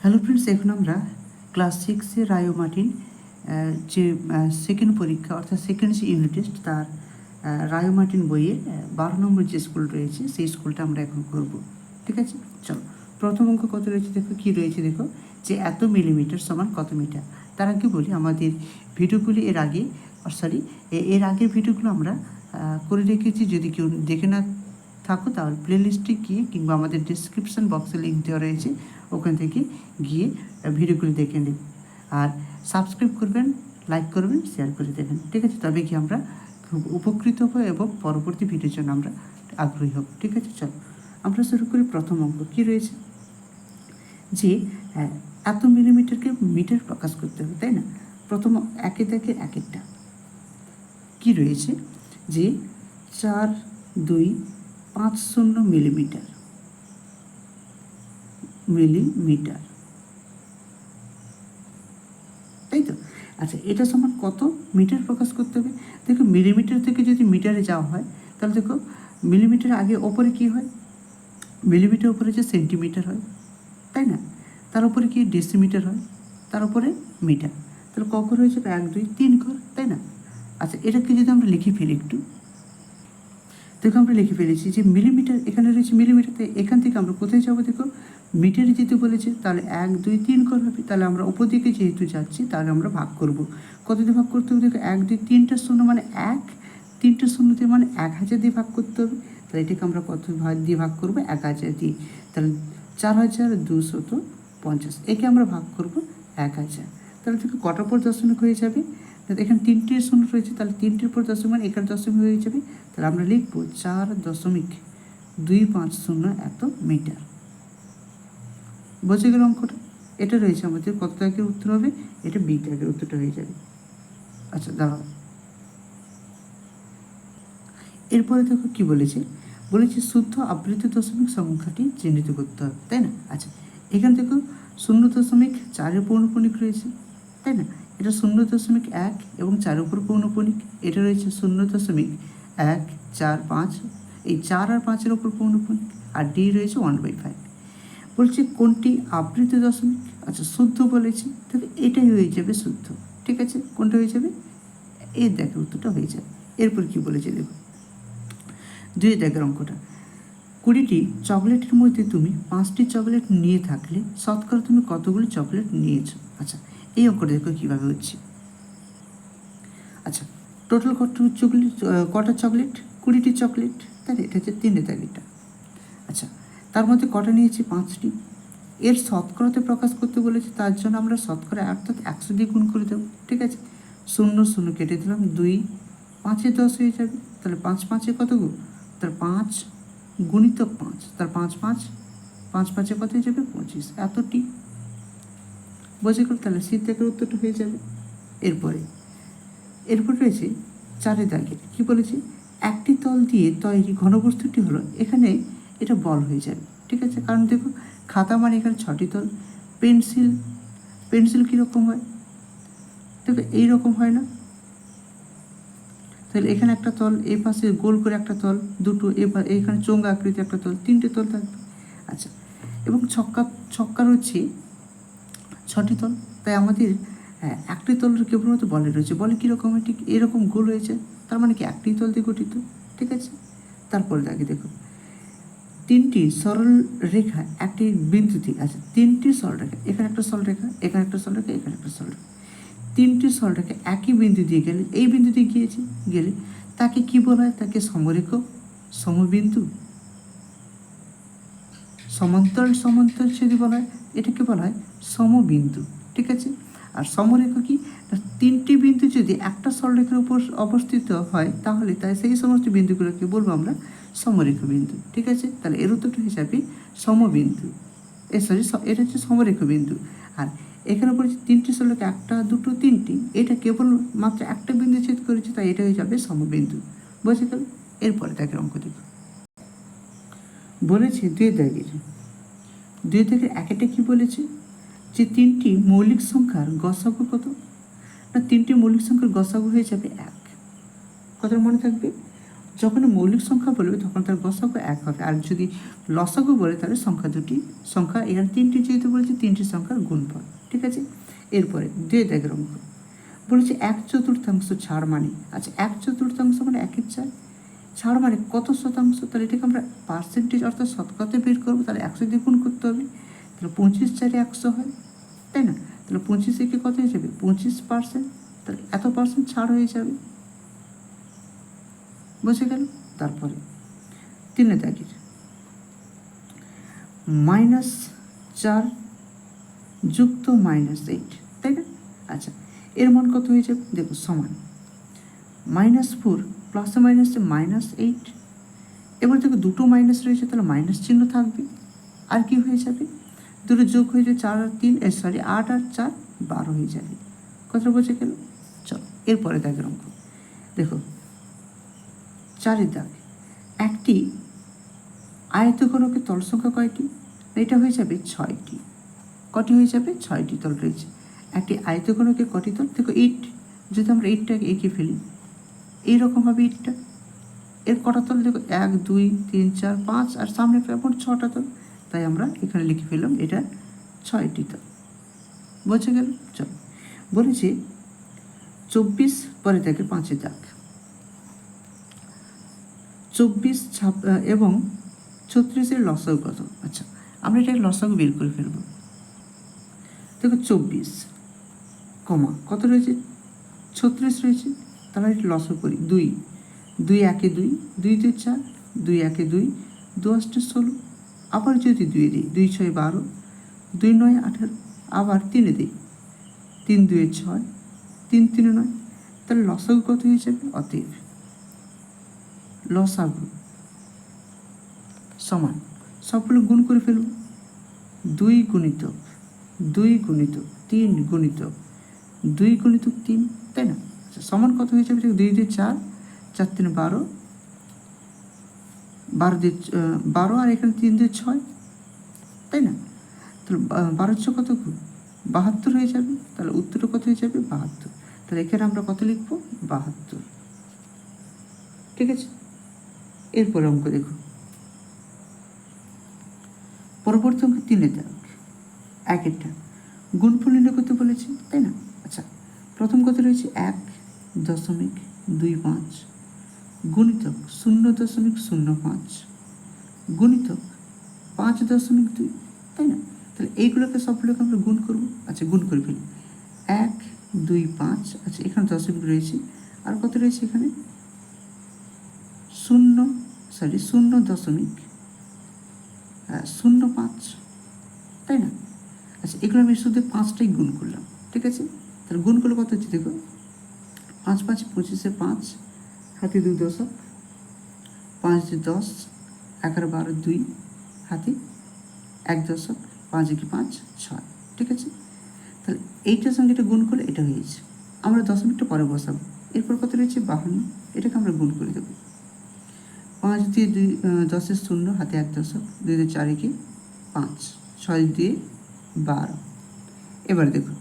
Hello friends, এখন আমরা class 6-এ রায় ও Martin যে সেকেন্ড পরীক্ষা অর্থাৎ সেকেন্ড যে ইউনিট টেস্ট তার রায় ও মার্টিন বইয়ের 12 নম্বর যে স্কুল রয়েছে সেই স্কুলটা আমরা এখন করব। ঠিক আছে, চলো। প্রথম অঙ্ক কত রয়েছে দেখো, কী রয়েছে দেখো, যে এত মিলিমিটার সমান কত মিটার। তার আগে বলি, আমাদের ভিডিওগুলি এর আগের ভিডিওগুলো আমরা করে রেখেছি। যদি কেউ দেখে না থাকো তাহলে প্লেলিস্টে গিয়ে কিংবা আমাদের ডিসক্রিপশান বক্সে লিঙ্ক দেওয়া রয়েছে, ওখান থেকে গিয়ে ভিডিওগুলি দেখে নিন। আর সাবস্ক্রাইব করবেন, লাইক করবেন, শেয়ার করে দেবেন। ঠিক আছে, তবে কি আমরা খুব উপকৃত হব এবং পরবর্তী ভিডিওর জন্য আমরা আগ্রহী হব। ঠিক আছে, চলো আমরা শুরু করি। প্রথম অঙ্ক কী রয়েছে, যে এত মিলিমিটারকে মিটার প্রকাশ করতে হবে, তাই না? প্রথম একে থেকে এক একটা কী রয়েছে, যে 4,2,5,0 মিলিমিটার, তাই তো? আচ্ছা, এটা সমান কত মিটার প্রকাশ করতে হবে? দেখো, মিলিমিটার থেকে যদি মিটারে যাওয়া হয় তাহলে দেখো, মিলিমিটার আগে ওপরে কি হয়, মিলিমিটার উপরে যে সেন্টিমিটার হয়, তাই না? তার উপরে কি ডেসিমিটার হয়, তার উপরে মিটার। তাহলে ক ঘর হয়েছে? 1, 2, 3 ঘর, তাই না? আচ্ছা, এটাকে যদি আমরা লিখে ফেলি একটু, দেখো আমরা লিখে ফেলেছি যে মিলিমিটার, এখানে রয়েছে মিলিমিটার, তাই এখান থেকে আমরা কোথায় যাবো দেখো, মিটারে যেতে বলেছে, তাহলে 1, 2, 3 ঘর হবে। তাহলে আমরা উপর দিকে যেহেতু যাচ্ছি তাহলে আমরা ভাগ করব। কত দিয়ে ভাগ করতে হবে দেখো, 1, 2, 3টা শূন্য মানে 1, 3টা শূন্য দিয়ে মানে 1000 দিয়ে ভাগ করতে হবে। তাহলে এটাকে আমরা কত দিয়ে ভাগ করবো? 1000 দিয়ে। তাহলে 4250, একে আমরা ভাগ করবো 1000। তাহলে দেখো কটার পর দশমিক হয়ে যাবে, এখানে 3টে শূন্য রয়েছে, তাহলে 3টের পর দশমিক মানে এখানে দশমিক হয়ে যাবে। তাহলে আমরা লিখব 4.250 এত মিটার। বোঝা গেল অঙ্কটা? এটা রয়েছে আমাদের কত দাগের উত্তর হবে, এটা বি দাগের উত্তরটা হয়ে যাবে। আচ্ছা, দাঁড়াও, এরপরে দেখো কি বলেছে, শুদ্ধ আবৃত্তি দশমিক সংখ্যাটি চিহ্নিত করতে হবে, তাই না? আচ্ছা, এখান থেকে 0.4 পৌনঃপুনিক রয়েছে, তাই না? এটা 0.1 এবং 4 উপর পৌনঃপুনিক, এটা রয়েছে 0.145, এই 4 আর 5-এর উপর পৌনঃপুনিক, আর ডি রয়েছে 1/5। বলছে কোনটি আবৃত্তি দশমিক? আচ্ছা, শুদ্ধ বলেছি, তাহলে এটাই হয়ে যাবে শুদ্ধ। ঠিক আছে, কোনটা হয়ে যাবে? এর দেখে উত্তরটা হয়ে যাবে। এরপর কি বলেছে দেখো, 2 দাগের অঙ্কটা, 20টি চকলেটের মধ্যে তুমি 5টি চকলেট নিয়ে থাকলে শতকরা তুমি কতগুলি চকলেট নিয়েছো? আচ্ছা, এই অঙ্কটা দেখো কীভাবে হচ্ছে। আচ্ছা, টোটাল কটা চকলেট? 20টি চকলেট, তাহলে এটা হচ্ছে 3 দাগেরটা। আচ্ছা, তার মধ্যে কটা নিয়েছি? 5টি। এর শতকরাতে প্রকাশ করতে বলেছে, তার জন্য আমরা শতকরা অর্থাৎ 100 দিয়ে গুণ করে দেবো। ঠিক আছে, 0 0 কেটে দিলাম, 2, 5-এ 10 হয়ে যাবে। তাহলে 5 5-এ কত গো? তাহলে 5 গুণিতক 5, তার 5 5, 5 5-এ কত হয়ে যাবে? 25, এতটি। বোঝা গেল? তাহলে সি থেকে উত্তরটা হয়ে যাবে। এরপর রয়েছে 4 দাগের, কী বলেছে, একটি তল দিয়ে তৈরি ঘনবস্তুটি হলো, এখানে এটা বল হয়ে যাবে। ঠিক আছে, কারণ দেখো খাতা মানে এখানে 6টি তল। পেন্সিল কীরকম হয় দেখো, এইরকম হয় না? তাহলে এখানে একটা তল, এই পাশে গোল করে একটা তল, দুটো, এখানে চোঙ্গা আকৃতি একটা তল, 3টে তল থাকবে। আচ্ছা, এবং ছক্কার হচ্ছে 6টি তল, তাই আমাদের একটি তলের কেবলমাত্র বলে রয়েছে। বলে কীরকম হয়? ঠিক এরকম গোল হয়েছে, তার মানে কি একটি তল দিয়ে গঠিত। ঠিক আছে, তারপরে আগে দেখো, 3টি সরল রেখা একটি বিন্দুতে, আচ্ছা 3টি সরল রেখা, এখানে একটা সরল রেখা, এখানে একটা সরল রেখা, এখানে একটা সরল রেখা, 3টি সরল রেখা একই বিন্দু দিয়ে গেলে, এই বিন্দু দিয়ে গেলে তাকে কি বলা হয়? তাকে সমরেখ, সমবিন্দু, সমান্তরাল যদি বলা হয় এটাকে বলা হয় সমবিন্দু। ঠিক আছে, আর সমরেখ কি? 3টি বিন্দু যদি একটা সরলরেখার উপর অবস্থিত হয় তাহলে সেই সমস্ত বিন্দুগুলোকে বলবো আমরা সমরেখ বিন্দু। ঠিক আছে, তাহলে এর উত্তরটা হিসাবে সমবিন্দু, এটা হচ্ছে সমরেখ বিন্দু। আর এখানে পড়েছে 3টি সরলরেখা, 1, 2, 3টি, এটা কেবল মাত্র একটা বিন্দু ছেদ করেছে, তাই এটা হয়ে যাবে সমবিন্দু। বুঝে গেল? এরপরে তাকে অঙ্ক দেখো, বলেছে 2 দাগের একটা কি বলেছে, যে 3টি মৌলিক সংখ্যার গসাগু কত? না, 3টি মৌলিক সংখ্যার গসাগু হয়ে যাবে 1। কথা মনে থাকবে, যখন মৌলিক সংখ্যা বলবে তখন তার গসাগু 1 হবে, আর যদি লসাগু বলে তাহলে সংখ্যা এখানে 3টি যেহেতু বলেছে 3টি সংখ্যার গুণফল। ঠিক আছে, এরপরে 2 দাগের অঙ্ক বলেছে 1/4 ছাড় মানে, আচ্ছা 1/4 মানে 1/4, ছাড় মানে কত শতাংশ, তাহলে এটাকে আমরা পার্সেন্টেজ অর্থাৎ শতকরাতে বের করবো, তাহলে 100 দিয়ে গুণ করতে হবে, তাহলে 25/4 100 হয়, তাই না? তাহলে 25 থেকে কত হয়ে যাবে 25%, তাহলে এত পার্সেন্ট ছাড় হয়ে যাবে, বুঝে গেল? তারপরে 3 দাগের -4 যুক্ত -8, তাই না? আচ্ছা এর মান কত হয়ে যাবে দেখো, সমান -4 প্লাসে মাইনাসে -8, এবার দেখো দুটো মাইনাস রয়েছে তাহলে মাইনাস চিহ্ন থাকবে, আর কি হয়ে যাবে দুটো যোগ হয়ে যাবে 4 আর 3 8 আর 4 12 হয়ে যাবে, কথা বোঝা গেল? চলো এরপরে দাগের অঙ্ক দেখো, 4 দাগ, একটি আয়তঘনকের তল সংখ্যা কয়টি, এটা হয়ে যাবে 6টি, কটি হয়ে যাবে 6টি তল রয়েছে। একটি আয়তঘনকের কটি তল, দেখো 8, যদি আমরা 8টাকে এঁকে ফেলি এইরকমভাবে 8টা, এর কটা তল দেখো 1 2 3 4 5 আর সামনে কেমন 6টা তল, তাই আমরা এখানে লিখে ফেললাম এটা 6টি তল, বোঝা গেল? চলো বলেছি 24 পরে থাকে 5 দাগ, 24 এবং 36-এর লসাগু কত, আচ্ছা আমরা এটাকে লসাগু বের করে ফেলবো। দেখো 24 কমা কত রয়েছে 36 রয়েছে, তাহলে এটা লসাগু করি 2 2 1 2 2 2 4 2 1 2 2 8 16, আবার যদি 2 দিই 2 6 12 2 9 18, আবার 3 দিই 3 2 6 3 3 9, তাহলে লসাগু কত হয়ে যাবে, অতএব লসাগু সমান সবগুলো গুণ করে ফেলব, 2 গুণিতক 2 গুণিতক 3 গুণিতক 2 গুণিতক 3, তাই না? আচ্ছা সমান কত হয়ে যাবে, 2 2 4 4 3 12 12 দিয়ে 12 আর এখানে 3 দিয়ে 6, তাই না? তাহলে 12 6 কত 72 হয়ে যাবে, তাহলে উত্তরটা কত হয়ে যাবে 72, তাহলে এখানে আমরা কত লিখবো 72, ঠিক আছে? এরপরে অঙ্ক দেখো, পরবর্তী অঙ্ক 3 দাগ, 1-টা গুণফল নির্ণয় করতে বলেছি, তাই না? আচ্ছা প্রথম কত রয়েছে 1.25 গুণিতক 0.05 গুণিতক 5.2, তাই না? তাহলে এইগুলোকে সবগুলোকে আমরা গুণ করব, আচ্ছা গুণ করে ফেলি 1 2 5, আচ্ছা এখানে দশমিক রয়েছে, আর কত রয়েছে এখানে 0.05, তাই না? আচ্ছা এগুলো আমি শুধু 5টাই গুণ করলাম, ঠিক আছে? তাহলে গুণ করলে কত হচ্ছে দেখো, 5 5 25-এ 5, হাতে 2 দশক, 5 10 11 12 2, হাতে 1 দশক, 5 কি 5 6, ঠিক আছে? তাহলে এইটার সঙ্গে এটা গুণ করলে এটা হয়েছে, আমরা দশমিকটা পরে বসাবো। এরপর কত রয়েছে 52, এটাকে আমরা গুণ করে দেবো, 5 দিয়ে 2 10-এর 0, হাতে 1 দশক, 2 দিয়ে 4 কি 5, 6 দিয়ে 12, এবার দেখো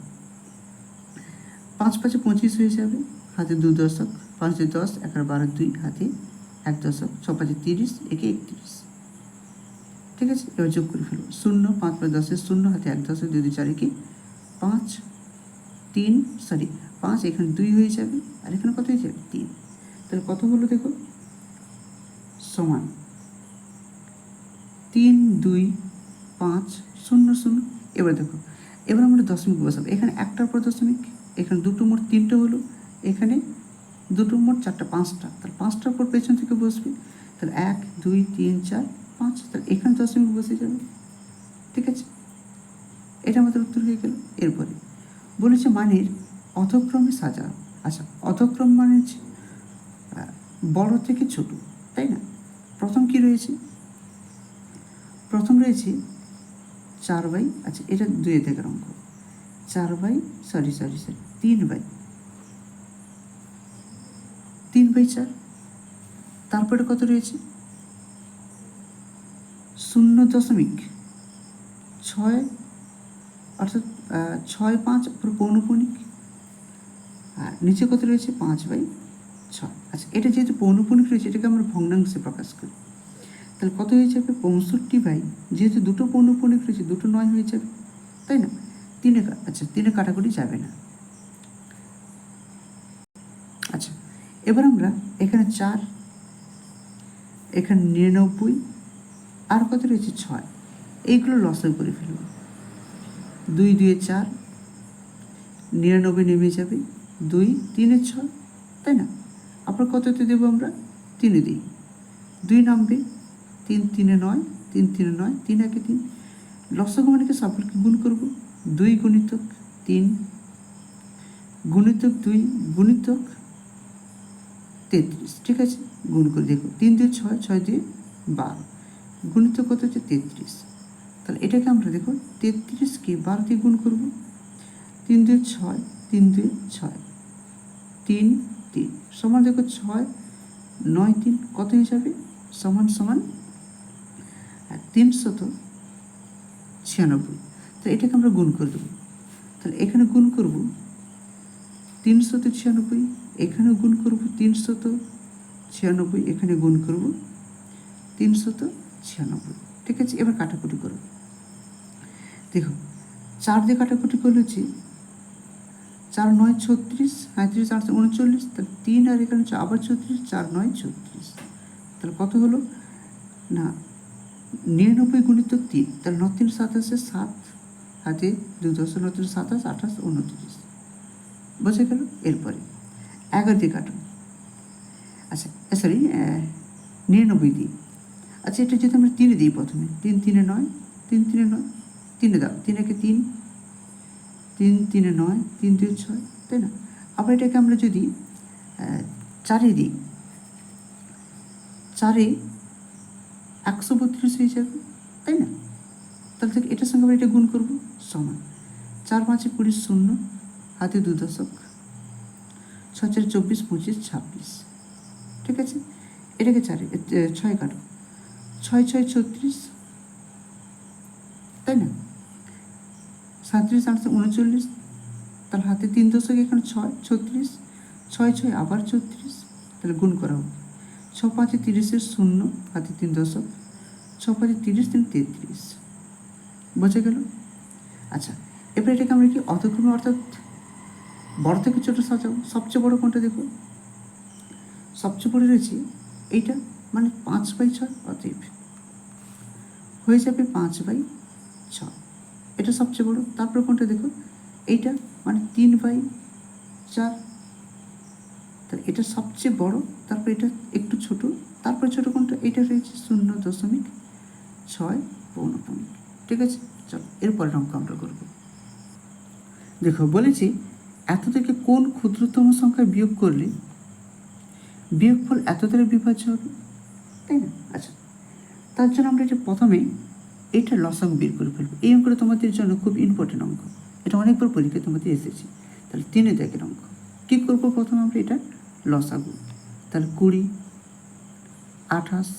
5 5 25 হয়ে যাবে, হাতে 2 দশক, 5 দিয়ে 10 11 12 2, হাতে 1 দশক, 6 5 30, একে 31, ঠিক আছে? এবার যোগ করে ফেলবো 0 5 5 10-এর 0, হাতে 1 দশক, 2 দিয়ে 4 কি 5 3 5, এখানে 2 হয়ে যাবে, আর এখানে কত হয়ে যাবে 3, তাহলে কত হলো দেখো, সমান 3 2 5 0 0। এবার দেখো এবার আমরা দশমিক বসাবো, এখানে একটার পর দশমিক, এখানে দুটো মোট 3টে হলো, এখানে দুটো মোট 4টা 5টা, তাহলে 5টার পর পেছন থেকে বসবে, তাহলে 1 2 3 4 5, তাহলে এখানে দশমিক বসে যাবে, ঠিক আছে? এটা আমাদের উত্তর হয়ে গেল। এরপরে বলেছে মানের অধক্রমে সাজাও, আচ্ছা অধক্রম মানে হচ্ছে বড় থেকে ছোট, তাই না? প্রথম কি রয়েছে, প্রথম রয়েছে 4/, আচ্ছা এটা 2 থেকে অঙ্ক 4/, 3/4, তারপরে কত রয়েছে 0.6, অর্থাৎ 6 5 পৌনঃপুনিক, আর নিচে কত রয়েছে 5/6, আচ্ছা, এটা যেহেতু পৌনঃপুনিক রয়েছে, এটাকে আমরা ভগ্নাংশে প্রকাশ করি। তাহলে কত হয়ে যাবে? 65 বাই, যেহেতু দুটো পৌনঃপুনিক রয়েছে, দুটো 9 হয়ে যাবে, তাই না? আচ্ছা, 3 কাটাকুটি যাবে না। আচ্ছা, এবার আমরা এখানে 4, এখানে 99, আর কত রয়েছে? 6, এইগুলো লসাগু করে ফেলব। 2 2 4, 99 নেমে যাবে, 2 3 6, তাই না? আপনার কততে দেবো আমরা? 3 দিই, 2 নামবে, 3 3 9, 3 3 9, 3 1 3। লসাগু মানে কি? সবগুলোকে গুণ করব। 2 গুণিতক 3 গুণিতক 2 গুণিতক 33, ঠিক আছে? গুণ করে দেখো, 3 2 6, 6 2 12, গুণিতক কত হচ্ছে? 33। তাহলে এটাকে আমরা দেখো 33কে 12 দিয়ে গুণ করব। 3 2 6, 3 2 6, 3 3 সমান দেখো 6 9 3, কত হয়ে যাবে? সমান সমান 396। তো এটাকে আমরা গুণ করে দেবো। তাহলে এখানে গুণ করব 396, এখানে গুণ করব 396, এখানে গুণ করব 396, ঠিক আছে? এবার কাটাকুটি করব। দেখো 4 দিয়ে কাটাকুটি করলে হচ্ছে 4 9 36, 35 8 39, তাহলে 3 আর এখানে আবার 36, 4 9 36, তাহলে কত হলো? না, 99 গুণিতক 3, তাহলে 9 3 27, 7 হাতে 2 10, 9 3 27, 28 29, বোঝা গেল? এরপরে 11 দিয়ে কাটো। আচ্ছা, সরি, 99 দিই। আচ্ছা, এটা যদি আমরা 3 দিই, প্রথমে 3 3 9, 3 3 9, 3 দাও, 3 1 3, 3 3 9, 3 2 6, তাই না? আবার এটাকে আমরা যদি 4 দিই, 4 132 হয়ে যাবে, তাই না? তাহলে থেকে এটার সঙ্গে আমরা এটা গুণ করবো, সমান 4 5 20 0, হাতে 2 দশক, 6 4 24 25 26, ঠিক আছে? এটাকে 6 কাটো, 6 6 36, তাই না? 37 8 39, তাহলে হাতে 3 দশক, এখানে 6 36, 6 6 আবার 34, তাহলে গুণ করা হবে। 6 5 30 0, হাতে 3 দশক, 6 5 30 3 33, বোঝা গেল? আচ্ছা, এবার এটাকে আমরা কি অর্থক্রমে, অর্থাৎ বড় থেকে ছোটো সাজাবো। সবচেয়ে বড় কোনটা দেখো? সবচেয়ে বড় রয়েছে এইটা, মানে 5/6, অতএব হয়ে যাবে 5/6, এটা সবচেয়ে বড়। তারপরে কোনটা দেখো? এইটা, মানে 3/4, তাহলে এটা সবচেয়ে বড়। তারপর এটা একটু ছোট, তারপরে ছোট কোনটা? এটা রয়েছে 0.6 পৌনঃপুনিক, ঠিক আছে? চলো এরপরের অঙ্ক আমরা করব। দেখো, বলেছি এত থেকে কোন ক্ষুদ্রতম সংখ্যা বিয়োগ করলে বিয়োগফল এত দ্বারা বিভাজ্য হবে, তাই না? আচ্ছা, তার জন্য আমরা এটা প্রথমে এটা লসাগু বের করে ফেলবো। এই অঙ্কটা তোমাদের জন্য খুব ইম্পর্টেন্ট অঙ্ক, এটা অনেকবার পরীক্ষায় তোমাদের এসেছে। তাহলে 3 দাগের অঙ্ক কী করবো? প্রথমে আমরা এটা লসাগু, তাহলে 20 28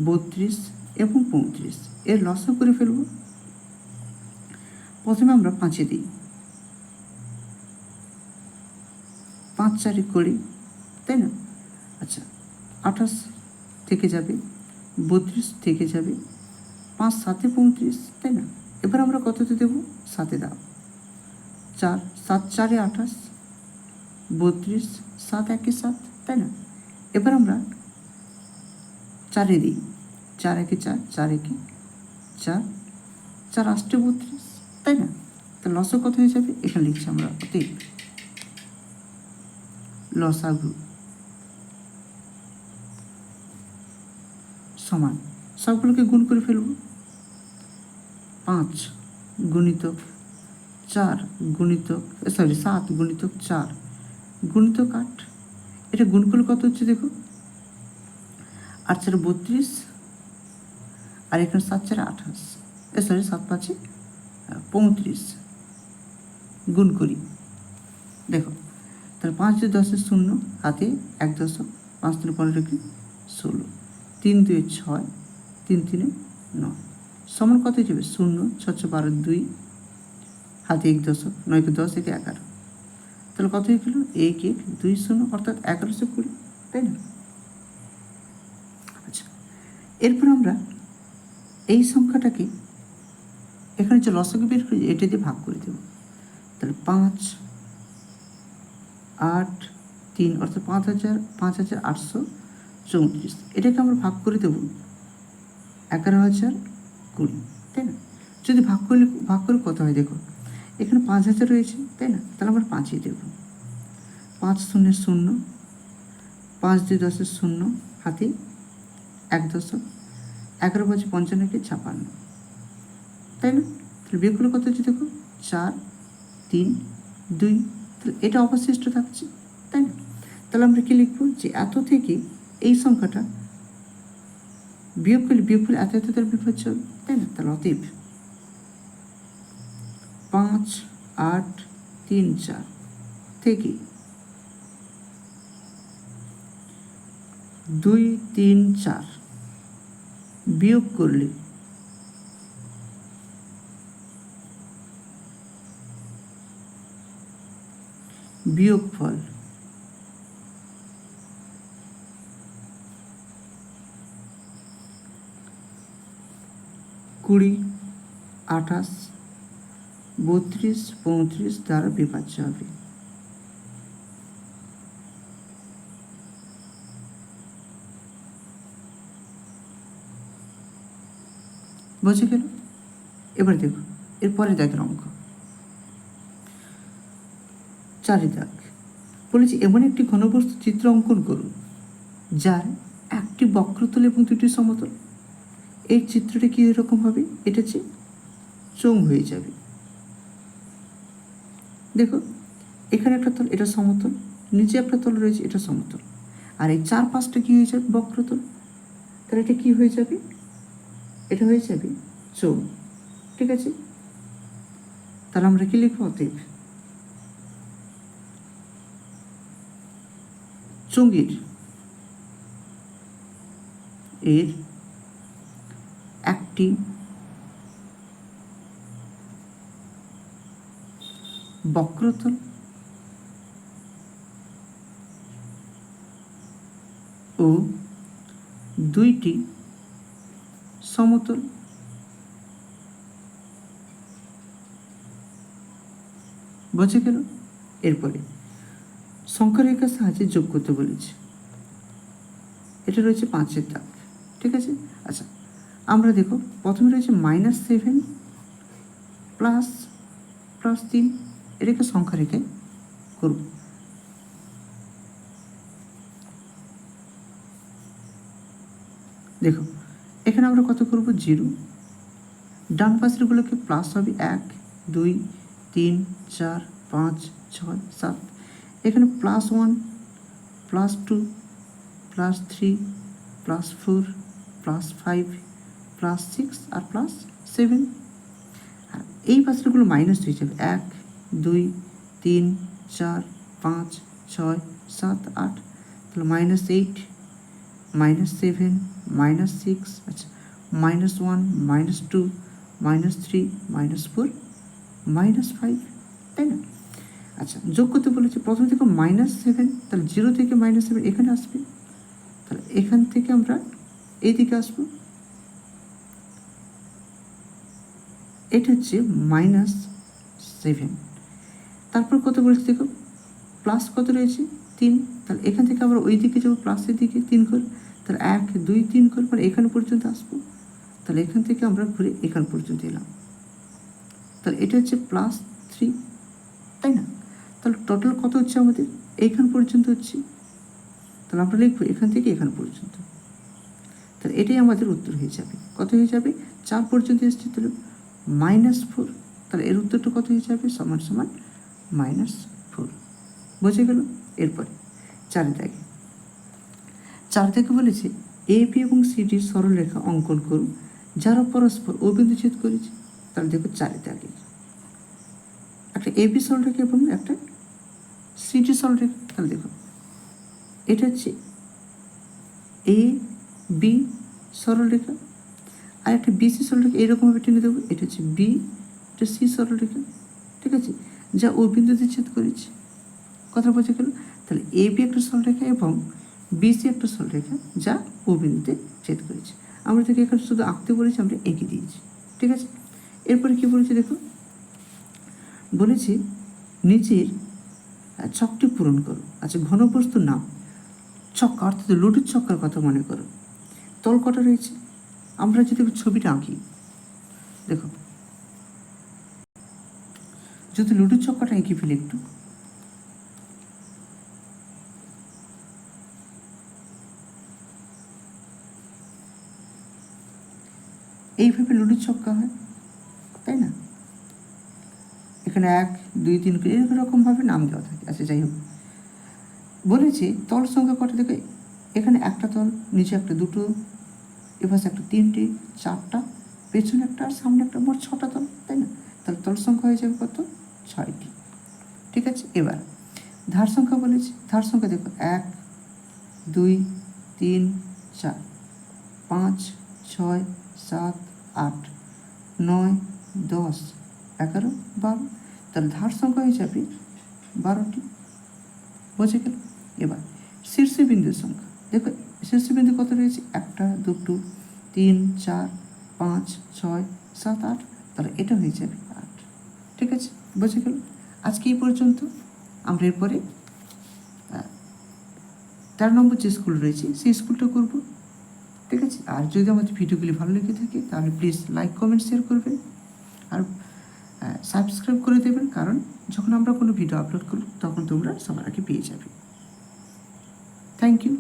32 এবং 35 এর লসাগু করে ফেলবো। প্রথমে আমরা 5 দিই, 5 4 20, তাই না? আচ্ছা, 28 থেকে যাবে, 32 থেকে যাবে, 5 7 35, তাই না? এবার আমরা কততে দেবো? 7 দাও, 4 7 4 28, 32 7 1 7, তাই না? এবার আমরা 4 দিই, 4 1 4, 4 1 4, 4 8 32, তাই না? তো লসাগু কত হয়ে যাবে? এখানে লিখছি আমরা, অতএব লসাগু সমান, সবগুলোকে গুণ করে ফেলব। 5 গুণিতক 4 গুণিতক 7 গুণিতক 4 গুণিতক 8, এটা গুণ করলে কত হচ্ছে দেখো? 8 4 32, আর এখানে 7 4 28, 7 5 35, গুণ করি। দেখো, তাহলে 5 2 10 0, হাতে 1 দশক, 5 3 15 16, 3 2 6, 3 3 9, সমান কত হয়ে যাবে? 0 6 6 12 2, হাতে 1 দশক, 9 10 1 11, তাহলে কত হয়ে গেল 1,1,2,0 অর্থাৎ 1120, তাই না? আচ্ছা, এরপর আমরা এই সংখ্যাটাকে এখানে যে লসাগু বের করি এটা দিয়ে ভাগ করে দেব। তাহলে 5, 8, 3 অর্থাৎ 5,834, এটাকে আমরা ভাগ করে দেব 11,020, তাই না? যদি ভাগ করে কত হয় দেখো, এখানে 5,000 রয়েছে, তাই না? তাহলে আমরা 5ই দেব। 5 শূন্যের 0, 5 2 10 0, হাতে 1 দশক, 11 5 55 56, তাই না? তাহলে বিয়োগ করলে কত হচ্ছে দেখো, 4 3 2, তাহলে এটা অবশিষ্ট থাকছে, তাই না? তাহলে আমরা কি লিখবো, যে এত থেকে এই সংখ্যাটা বিয়োগ করলে এত তার বিভাজ্য হবে, তাই না? তাহলে অতএব 5 8 3 4 থেকে 2 3 4 বিয়োগ করলে বিয়োগফল 20 28 32 35 দ্বারা বিভাজ্য হবে। বুঝে গেল? এবার দেখো এরপরে দাগের অঙ্ক, 4 দাগ বলেছি, এমন একটি ঘনবস্তু চিত্র অঙ্কন করুন যার একটি বক্রতল এবং দুটি সমতল। এই চিত্রটা কি এরকম হবে, এটা হচ্ছে চোঙ হয়ে যাবে। দেখো এখানে একটা তল, এটা সমতল, নিচে একটা তল রয়েছে, এটা সমতল, আর এই 4-5টা কি হয়ে যাবে, বক্রতল। তাহলে এটা কি হয়ে যাবে, এটা হয়ে যাবে চোঙ, ঠিক আছে? তাহলে আমরা কি লিখবো, অতএব চোঙের এর একটি বক্রতল ও দুইটি সমতল বোঝা গেল? এরপরে সংখ্যারেখার সাহায্যে যোগ করতে বলেছে, এটা রয়েছে 5-এর দাগ, ঠিক আছে? আচ্ছা, আমরা দেখো প্রথমে রয়েছে -7 প্লাস 3, এটাকে সংখ্যা রেখে করব। দেখো এখানে আমরা কত করব, 0, ডান পাশেরগুলোকে প্লাস হবে 1 2 3 4 5 6 7, এখানে +1 +2 +3 +4 +5 +6 আর +7, আর এই পাশেরগুলো মাইনাস হয়ে যাবে, 1 2 3 4 5 6 7 8, তাহলে -8 -7 -6, আচ্ছা -1 -2 -3 -4 -5, তাই না? আচ্ছা, যোগ করতে বলেছে, প্রথমে দেখো -7, তাহলে 0 থেকে -7 এখানে আসবে, তাহলে এখান থেকে আমরা এইদিকে আসবো, এটা হচ্ছে -7। তারপর কত বলেছে দেখো, প্লাস কত রয়েছে, 3, তাহলে এখান থেকে আমরা ওই দিকে যাবো, প্লাসের দিকে 3 করে, তাহলে 1 2 3 করে পরে এখানে পর্যন্ত আসবো, তাহলে এখান থেকে আমরা ঘুরে এখান পর্যন্ত এলাম, তাহলে এটা হচ্ছে +3, তাই না? তাহলে টোটাল কত হচ্ছে আমাদের, এইখান পর্যন্ত হচ্ছে, তাহলে আমরা লিখবো এখান থেকে এখান পর্যন্ত, তাহলে এটাই আমাদের উত্তর হয়ে যাবে। কত হয়ে যাবে, 4 পর্যন্ত এসছে, তাহলে -4, তাহলে এর উত্তরটা কত হয়ে যাবে, সমান সমান -4। বুঝে গেল? এরপরে 4 দাগে বলেছে AB এবং CD সরলরেখা অঙ্কন করুন যারা পরস্পর ও বিন্দু ছেদ করেছে। তাহলে দেখো 4 দাগে একটা AB সরলরেখা এবং একটা CD সরলরেখা। তাহলে দেখো এটা হচ্ছে AB সরলরেখা, আর একটা BC সরলরেখা এরকমভাবে টেনে দেবো, এটা হচ্ছে B, এটা C সরলরেখা, ঠিক আছে, যা ও বিন্দুতে ছেদ করেছে। কথা বোঝা গেল? তাহলে এ বি একটা সরলরেখা এবং বিসি একটা সরলরেখা যা ও বিন্দুতে ছেদ করেছে। আমরা থেকে এখানে শুধু আঁকতে বলেছি, আমরা এঁকে দিয়েছি। ঠিক আছে, এরপরে কি বলেছে দেখো, বলেছে নিচের ছকটি পূরণ করো। আচ্ছা, ঘনবস্তুর নাম ছক্কা, অর্থাৎ লুডুর ছক্কার কথা মনে করো। তল কটা রয়েছে, আমরা যদি ছবিটা আঁকি, দেখো যদি লুডুর ছক্কাটা এঁকে ফেলি একটু, এইভাবে লুডুর ছক্কা হয়, তাই না? এখানে 1 2 3 এরকমভাবে নাম দেওয়া থাকে। আচ্ছা, যাই হোক, বলেছে তল সংখ্যা কটা দেখো, এখানে একটা তল, নিচে একটা, দুটো, এপাশে একটা, 3টে, 4টা, পেছনে একটা আর সামনে একটা, মোট 6টা তল, তাই না? তাহলে তল সংখ্যা হয়ে যাবে কত, 6টি। ঠিক আছে, এবার ধার সংখ্যা বলেছে, ধার সংখ্যা দেখো 1 2 3 4 5 6 7 8 9 10 11 12, তাহলে ধার সংখ্যা হয়ে যাবে 12টি। বোঝা গেল? এবার শীর্ষবিন্দুর সংখ্যা দেখো, শীর্ষবিন্দু কত রয়েছে, 1 2 3 4 5 6 7 8, তাহলে এটা হয়ে যাবে 8। ঠিক আছে, বোঝা গেল? আজকে এই পর্যন্ত। আমরা এরপরে 13 নম্বর যে স্কুল রয়েছে সেই স্কুলটা করব। ঠিক আছে, আর যদি আমাদের ভিডিওগুলি ভালো লেগে থাকে তাহলে প্লিজ লাইক কমেন্ট শেয়ার করবেন আর সাবস্ক্রাইব করে দেবেন, কারণ যখন আমরা কোনো ভিডিও আপলোড করব তখন তোমরা সবার আগে পেয়ে যাবে। Thank you.